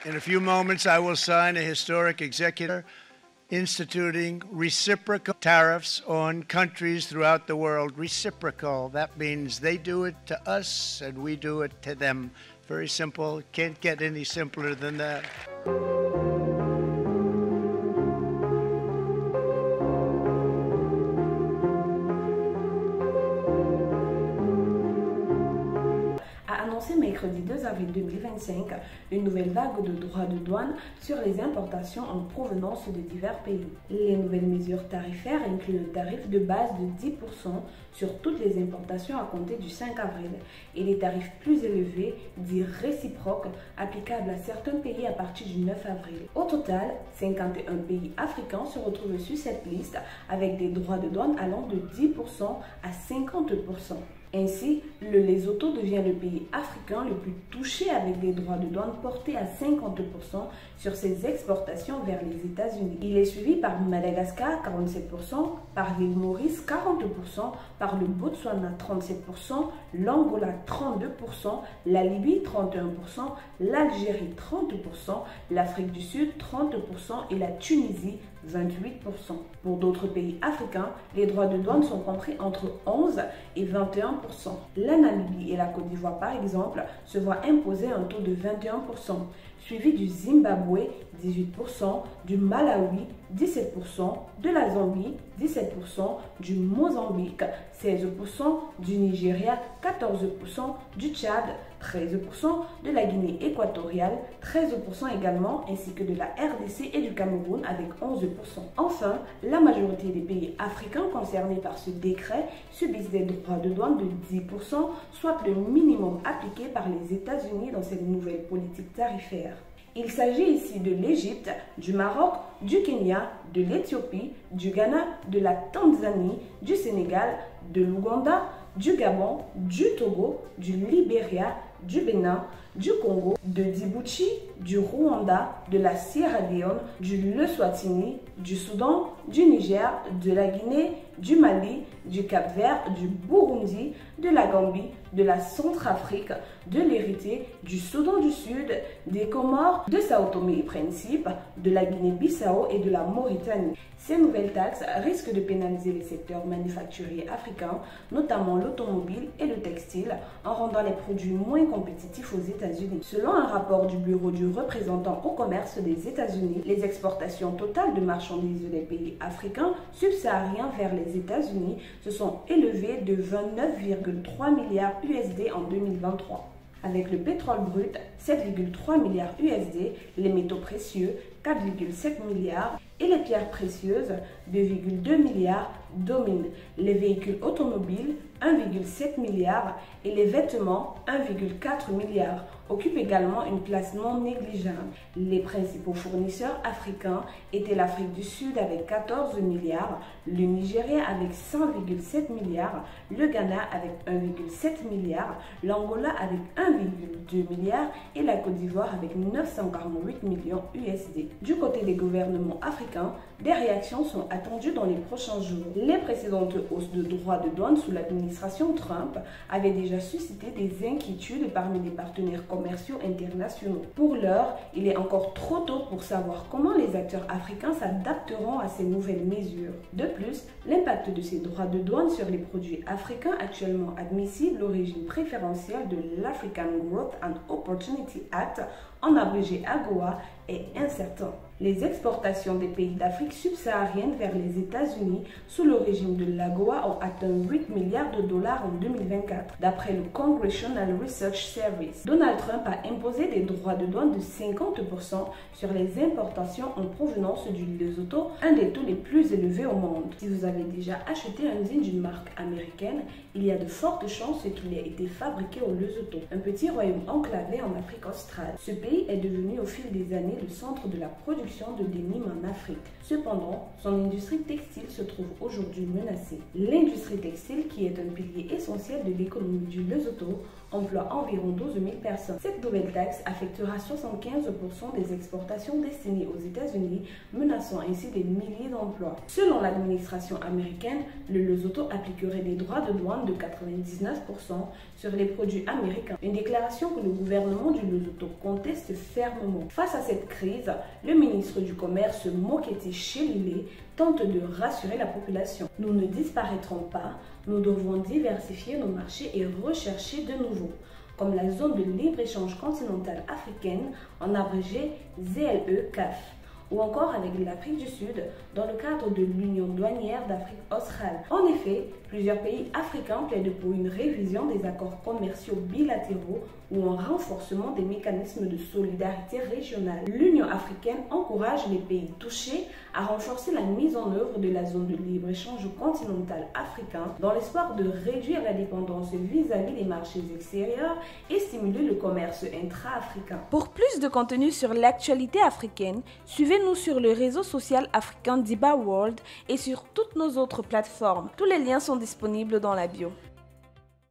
In a few moments, I will sign a historic executive instituting reciprocal tariffs on countries throughout the world. Reciprocal, that means they do it to us and we do it to them. Very simple, can't get any simpler than that. A annoncé mercredi 2 avril 2025 une nouvelle vague de droits de douane sur les importations en provenance de divers pays. Les nouvelles mesures tarifaires incluent un tarif de base de 10% sur toutes les importations à compter du 5 avril et les tarifs plus élevés, dits réciproques, applicables à certains pays à partir du 9 avril. Au total, 51 pays africains se retrouvent sur cette liste avec des droits de douane allant de 10% à 50%. Ainsi, le Lesotho devient le pays africain le plus touché avec des droits de douane portés à 50% sur ses exportations vers les États-Unis. Il est suivi par Madagascar 47%, par l'île Maurice 40%, par le Botswana 37%, l'Angola 32%, la Libye 31%, l'Algérie 30%, l'Afrique du Sud 30% et la Tunisie 28%. Pour d'autres pays africains, les droits de douane sont compris entre 11 et 21%. La Namibie et la Côte d'Ivoire, par exemple, se voient imposer un taux de 21%, suivi du Zimbabwe 18%, du Malawi 17%, de la Zambie 17%, du Mozambique 16%, du Nigeria 14%, du Tchad 13%, de la Guinée équatoriale 13% également, ainsi que de la RDC et du Cameroun avec 11%. Enfin, la majorité des pays africains concernés par ce décret subissent des droits de douane de 10%, soit le minimum appliqué par les États-Unis dans cette nouvelle politique tarifaire. Il s'agit ici de l'Égypte, du Maroc, du Kenya, de l'Éthiopie, du Ghana, de la Tanzanie, du Sénégal, de l'Ouganda, du Gabon, du Togo, du Libéria, du Bénin, du Congo, de Djibouti, du Rwanda, de la Sierra Leone, du Eswatini, du Soudan, du Niger, de la Guinée, du Mali, du Cap-Vert, du Burundi, de la Gambie, de la Centrafrique, de l'Érythrée, du Soudan du Sud, des Comores, de Sao Tomé et Principe, de la Guinée-Bissau et de la Mauritanie. Ces nouvelles taxes risquent de pénaliser les secteurs manufacturiers africains, notamment l'automobile et le textile, en rendant les produits moins compétitifs aux États-Unis. Selon un rapport du Bureau du représentant au commerce des États-Unis, les exportations totales de marchandises des pays africains subsahariens vers les États-Unis se sont élevées de 29,3 milliards USD en 2023. Avec le pétrole brut, 7,3 milliards USD, les métaux précieux, 4,7 milliards et les pierres précieuses, 2,2 milliards dominent. Les véhicules automobiles, 1,7 milliard et les vêtements, 1,4 milliard, occupent également une place non négligeable. Les principaux fournisseurs africains étaient l'Afrique du Sud avec 14 milliards, le Nigeria avec 100,7 milliards, le Ghana avec 1,7 milliard, l'Angola avec 1,2 milliard et la Côte d'Ivoire avec 948 millions USD. Du côté des gouvernements africains, des réactions sont attendues dans les prochains jours. Les précédentes hausses de droits de douane sous l'administration Trump avaient déjà suscité des inquiétudes parmi les partenaires commerciaux internationaux. Pour l'heure, il est encore trop tôt pour savoir comment les acteurs africains s'adapteront à ces nouvelles mesures. De plus, l'impact de ces droits de douane sur les produits africains actuellement admissibles au régime préférentiel de l'African Growth and Opportunity Act, en abrégé AGOA, est incertain. Les exportations des pays d'Afrique subsaharienne vers les États-Unis sous le régime de l'AGOA ont atteint 8 milliards de dollars en 2024, d'après le Congressional Research Service. Donald Trump a imposé des droits de douane de 50% sur les importations en provenance du Lesotho, un des taux les plus élevés au monde. Si vous avez déjà acheté un jean d'une marque américaine, il y a de fortes chances qu'il ait été fabriqué au Lesotho, un petit royaume enclavé en Afrique australe. Ce pays est devenu au fil des années le centre de la production de denim en Afrique. Cependant, son industrie textile se trouve aujourd'hui menacée. L'industrie textile, qui est un pilier essentiel de l'économie du Lesotho, emploie environ 12 000 personnes. Cette nouvelle taxe affectera 75% des exportations destinées aux États-Unis, menaçant ainsi des milliers d'emplois. Selon l'administration américaine, le Lesotho appliquerait des droits de douane de 99% sur les produits américains. Une déclaration que le gouvernement du Lesotho comptait résiste fermement. Face à cette crise, le ministre du Commerce, Mokete Chelile, tente de rassurer la population. Nous ne disparaîtrons pas, nous devons diversifier nos marchés et rechercher de nouveaux, comme la zone de libre-échange continentale africaine, en abrégé ZLE-CAF, ou encore avec l'Afrique du Sud dans le cadre de l'Union douanière d'Afrique australe. En effet, plusieurs pays africains plaident pour une révision des accords commerciaux bilatéraux ou un renforcement des mécanismes de solidarité régionale. L'Union africaine encourage les pays touchés à renforcer la mise en œuvre de la zone de libre-échange continentale africain dans l'espoir de réduire la dépendance vis-à-vis des marchés extérieurs et stimuler le commerce intra-africain. Pour plus de contenu sur l'actualité africaine, suivez-nous sur le réseau social africain Diba World et sur toutes nos autres plateformes. Tous les liens sont disponibles dans la bio.